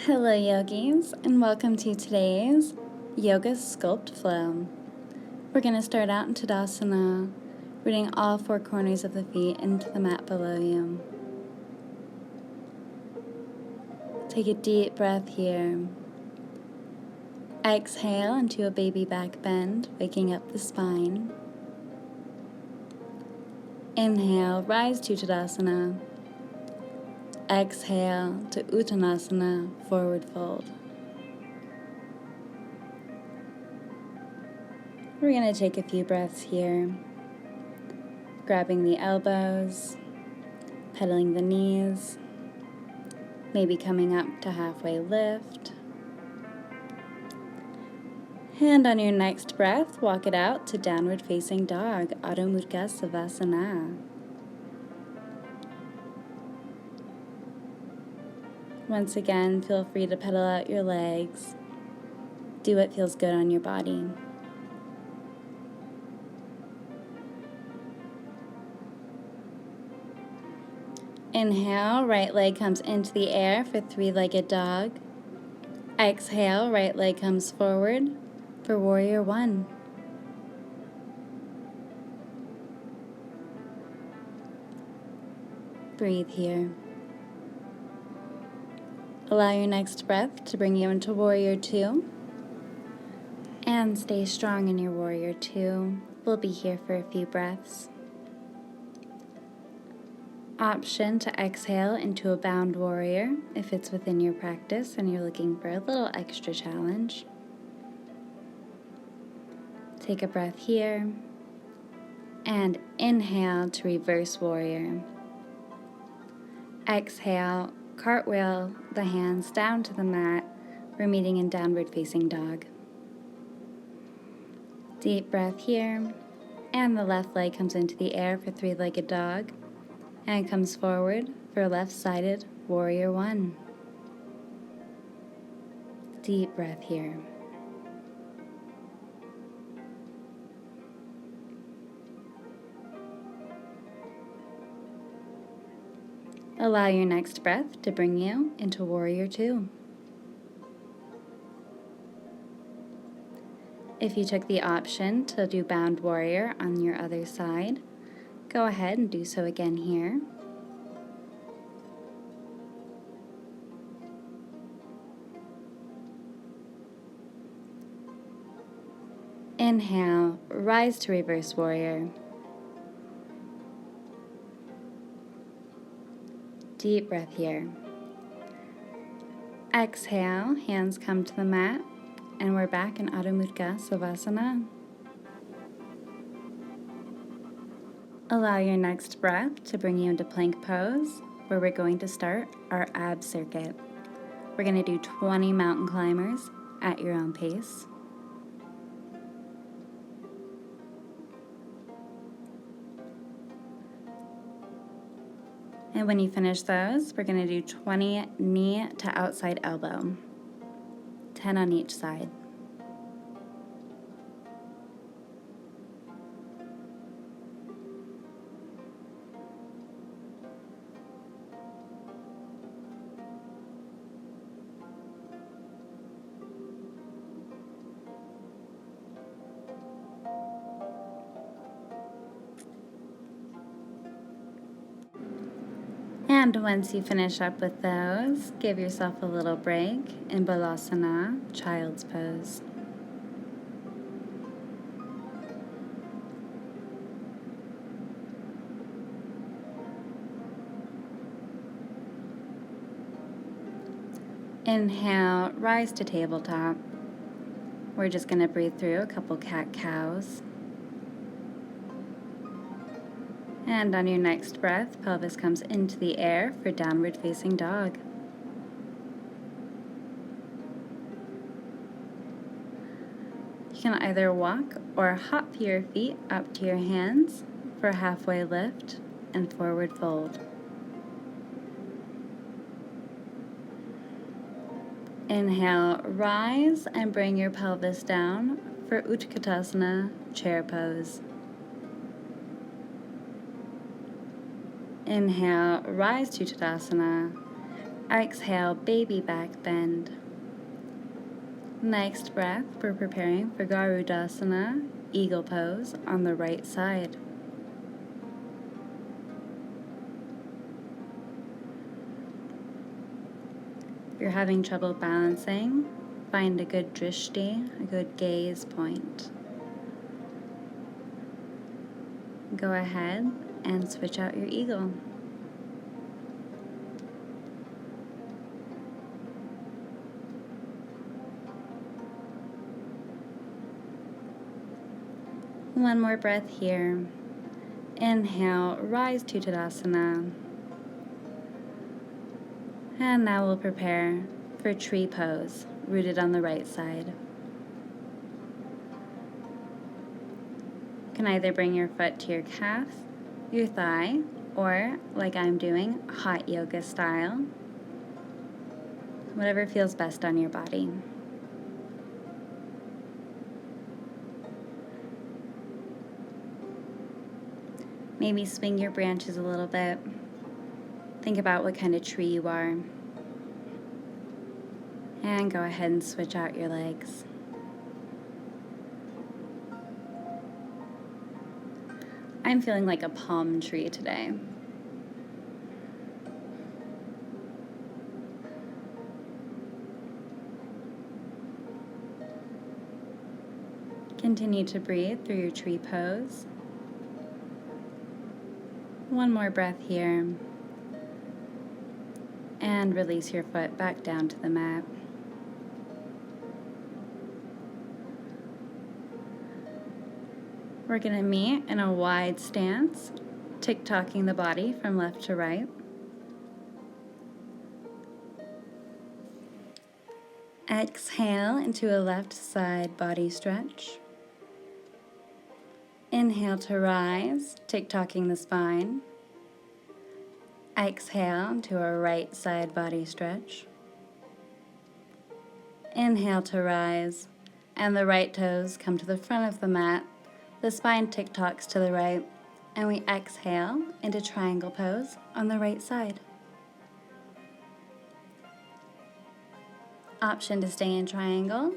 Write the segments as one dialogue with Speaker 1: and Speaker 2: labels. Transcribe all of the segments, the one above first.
Speaker 1: Hello yogis, and welcome to today's Yoga Sculpt Flow. We're going to start out in Tadasana, rooting all four corners of the feet into the mat below you. Take a deep breath here. Exhale into a baby back bend, waking up the spine. Inhale, rise to Tadasana. Exhale to Uttanasana, forward fold. We're going to take a few breaths here, grabbing the elbows, pedaling the knees, maybe coming up to halfway lift. And on your next breath, walk it out to downward facing dog, Adho Mukha Savasana. Once again, feel free to pedal out your legs. Do what feels good on your body. Inhale, right leg comes into the air for three-legged dog. Exhale, right leg comes forward for warrior one. Breathe here. Allow your next breath to bring you into warrior two. And stay strong in your warrior two. We'll be here for a few breaths. Option to exhale into a bound warrior if it's within your practice and you're looking for a little extra challenge. Take a breath here and inhale to reverse warrior. Exhale, cartwheel the hands down to the mat. We're meeting in downward facing dog. Deep breath here, and the left leg comes into the air for three-legged dog. And comes forward for left-sided warrior one. Deep breath here. Allow your next breath to bring you into warrior two. If you took the option to do bound warrior on your other side, go ahead and do so again here. Inhale, rise to reverse warrior. Deep breath here. Exhale, hands come to the mat, and we're back in Adho Mukha Savasana. Allow your next breath to bring you into plank pose, where we're going to start our ab circuit. We're going to do 20 mountain climbers at your own pace. And when you finish those, we're going to do 20 knee to outside elbow, 10 on each side. And once you finish up with those, give yourself a little break in Balasana, child's pose. Inhale, rise to tabletop. We're just going to breathe through a couple cat-cows. And on your next breath, pelvis comes into the air for downward facing dog. You can either walk or hop your feet up to your hands for a halfway lift and forward fold. Inhale, rise and bring your pelvis down for Utkatasana, chair pose. Inhale, rise to Tadasana. Exhale, baby back bend. Next breath, we're preparing for Garudasana, eagle pose on the right side. If you're having trouble balancing, find a good drishti, a good gaze point. Go ahead and switch out your eagle. One more breath here. Inhale, rise to Tadasana. And now we'll prepare for tree pose, rooted on the right side. You can either bring your foot to your calf, your thigh, or, like I'm doing, hot yoga style. Whatever feels best on your body. Maybe swing your branches a little bit. Think about what kind of tree you are. And go ahead and switch out your legs. I'm feeling like a palm tree today. Continue to breathe through your tree pose. One more breath here. And release your foot back down to the mat. We're going to meet in a wide stance, tick-tocking the body from left to right. Exhale into a left side body stretch. Inhale to rise, tick-tocking the spine. Exhale to a right side body stretch. Inhale to rise, and the right toes come to the front of the mat. The spine tick-tocks to the right, and we exhale into triangle pose on the right side. Option to stay in triangle,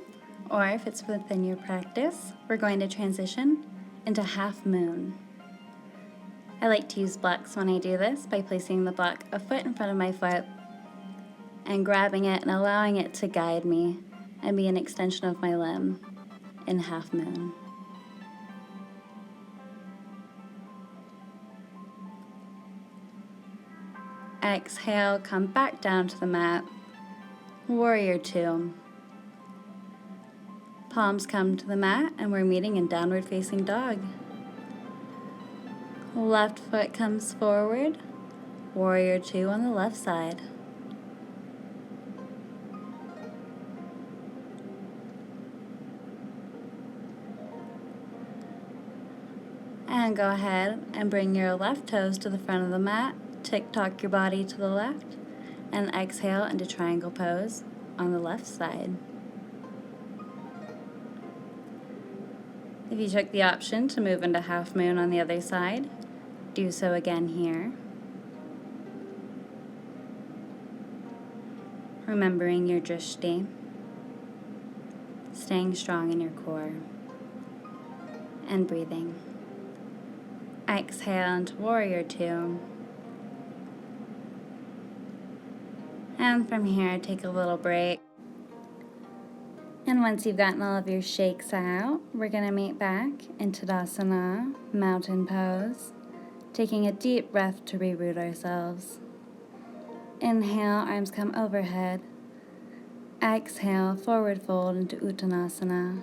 Speaker 1: or if it's within your practice, we're going to transition into half moon. I like to use blocks when I do this by placing the block a foot in front of my foot and grabbing it and allowing it to guide me and be an extension of my limb in half moon. Exhale, come back down to the mat. Warrior two. Palms come to the mat and we're meeting in downward facing dog. Left foot comes forward. Warrior two on the left side. And go ahead and bring your left toes to the front of the mat. Tick-tock your body to the left. And exhale into triangle pose on the left side. If you took the option to move into half moon on the other side, do so again here. Remembering your drishti, staying strong in your core, and breathing. Exhale into warrior two. And from here, take a little break. And once you've gotten all of your shakes out, we're going to meet back in Tadasana, mountain pose, taking a deep breath to reroot ourselves. Inhale, arms come overhead. Exhale, forward fold into Uttanasana.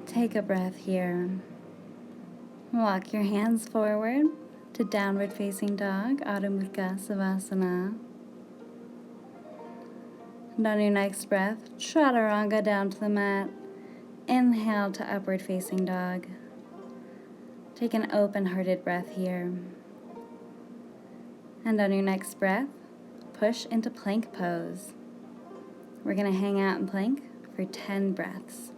Speaker 1: Take a breath here. Walk your hands forward to downward facing dog, Adho Mukha Savasana. And on your next breath, Chaturanga down to the mat. Inhale to upward facing dog. Take an open-hearted breath here. And on your next breath, push into plank pose. We're going to hang out in plank for 10 breaths.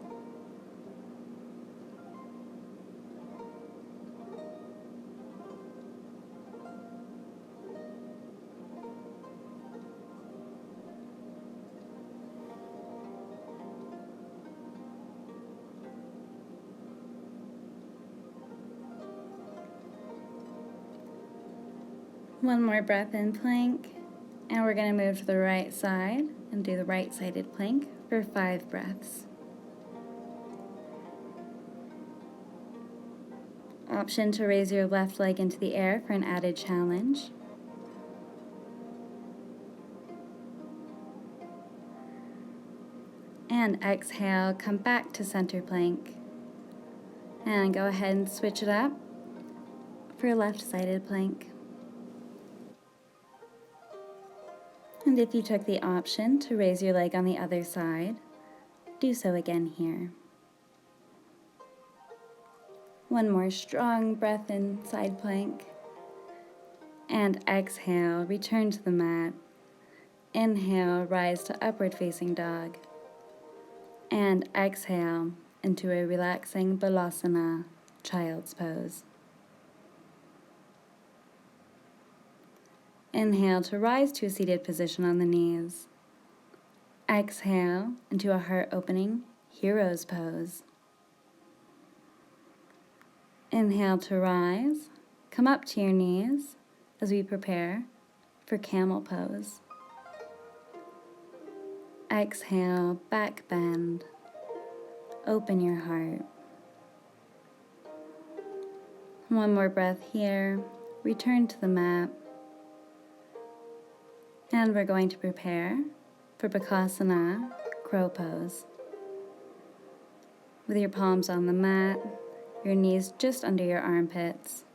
Speaker 1: One more breath in plank, and we're going to move to the right side and do the right-sided plank for 5 breaths. Option to raise your left leg into the air for an added challenge. And exhale, come back to center plank. And go ahead and switch it up for left-sided plank. And if you took the option to raise your leg on the other side, do so again here. One more strong breath in side plank. And exhale, return to the mat. Inhale, rise to upward facing dog. And exhale into a relaxing Balasana, child's pose. Inhale to rise to a seated position on the knees. Exhale into a heart-opening hero's pose. Inhale to rise, come up to your knees as we prepare for camel pose. Exhale, back bend, open your heart. One more breath here, return to the mat. And we're going to prepare for Bakasana, crow pose. With your palms on the mat, your knees just under your armpits.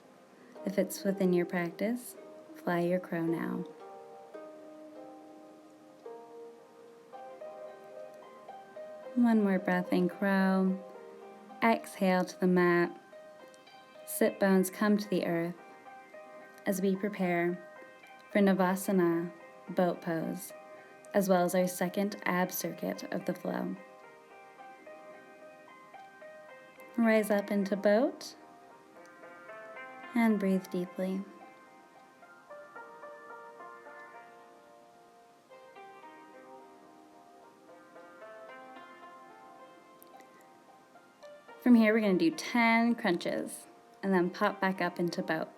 Speaker 1: If it's within your practice, fly your crow now. One more breath in crow. Exhale to the mat. Sit bones come to the earth as we prepare for Navasana, boat pose, as well as our second ab circuit of the flow. Rise up into boat and breathe deeply. From here, we're going to do 10 crunches and then pop back up into boat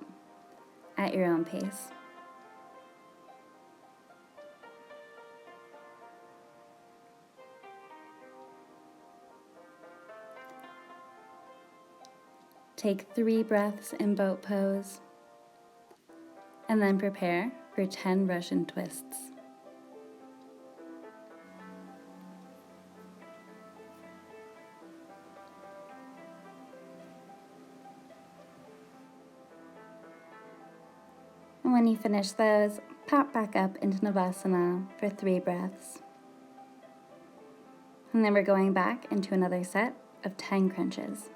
Speaker 1: at your own pace. Take 3 breaths in boat pose, and then prepare for 10 Russian twists. And when you finish those, pop back up into Navasana for 3 breaths. And then we're going back into another set of 10 crunches.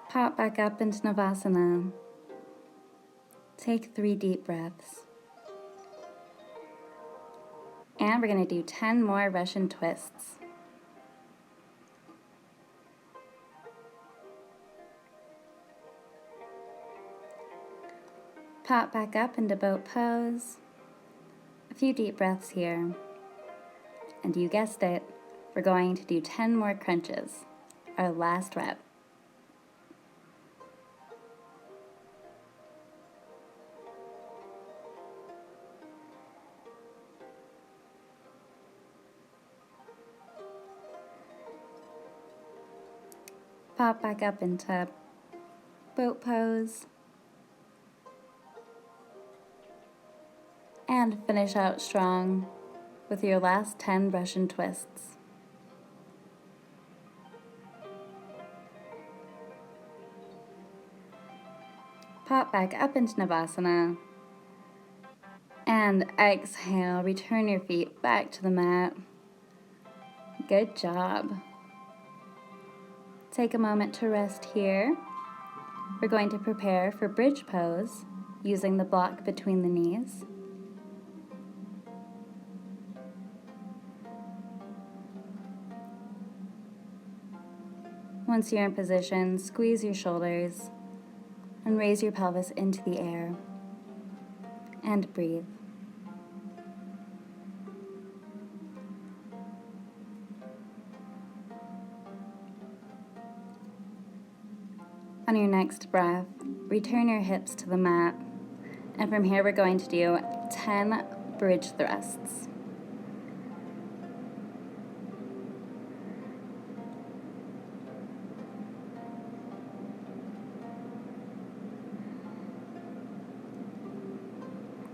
Speaker 1: Pop back up into Navasana. Take 3 deep breaths. And we're going to do 10 more Russian twists. Pop back up into boat pose. A few deep breaths here. And you guessed it, we're going to do 10 more crunches, our last rep. Pop back up into boat pose. And finish out strong with your last 10 Russian twists. Pop back up into Navasana. And exhale, return your feet back to the mat. Good job. Take a moment to rest here. We're going to prepare for bridge pose using the block between the knees. Once you're in position, squeeze your shoulders and raise your pelvis into the air. and breathe. On your next breath, return your hips to the mat, and from here we're going to do 10 bridge thrusts.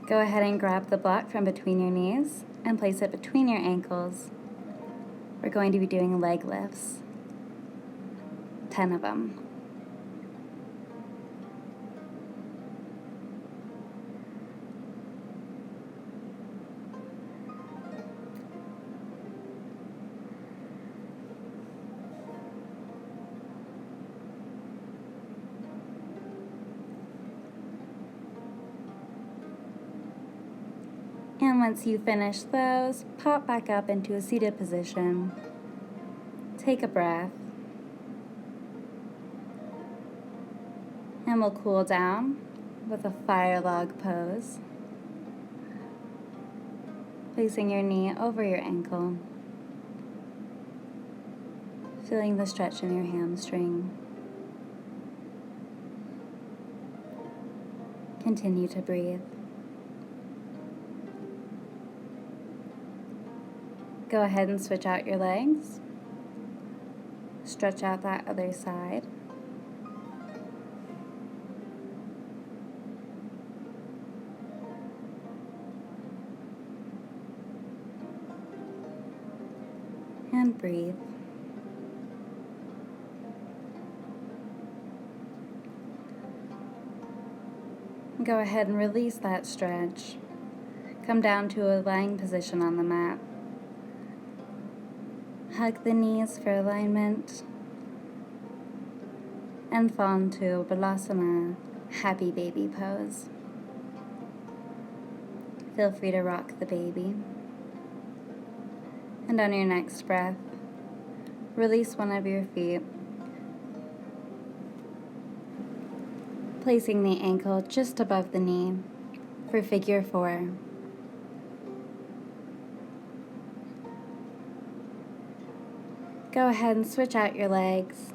Speaker 1: Go ahead and grab the block from between your knees and place it between your ankles. We're going to be doing leg lifts, 10 of them. And once you finish those, pop back up into a seated position. Take a breath. And we'll cool down with a fire log pose. Placing your knee over your ankle. Feeling the stretch in your hamstring. Continue to breathe. Go ahead and switch out your legs. Stretch out that other side. And breathe. Go ahead and release that stretch. Come down to a lying position on the mat. Hug the knees for alignment and fall into Balasana, happy baby pose. Feel free to rock the baby. And on your next breath, release one of your feet, placing the ankle just above the knee for figure 4. Go ahead and switch out your legs.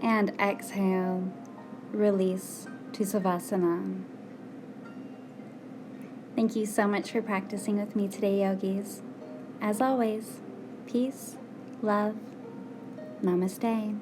Speaker 1: And exhale, release to Savasana. Thank you so much for practicing with me today, yogis. As always, peace, love, namaste.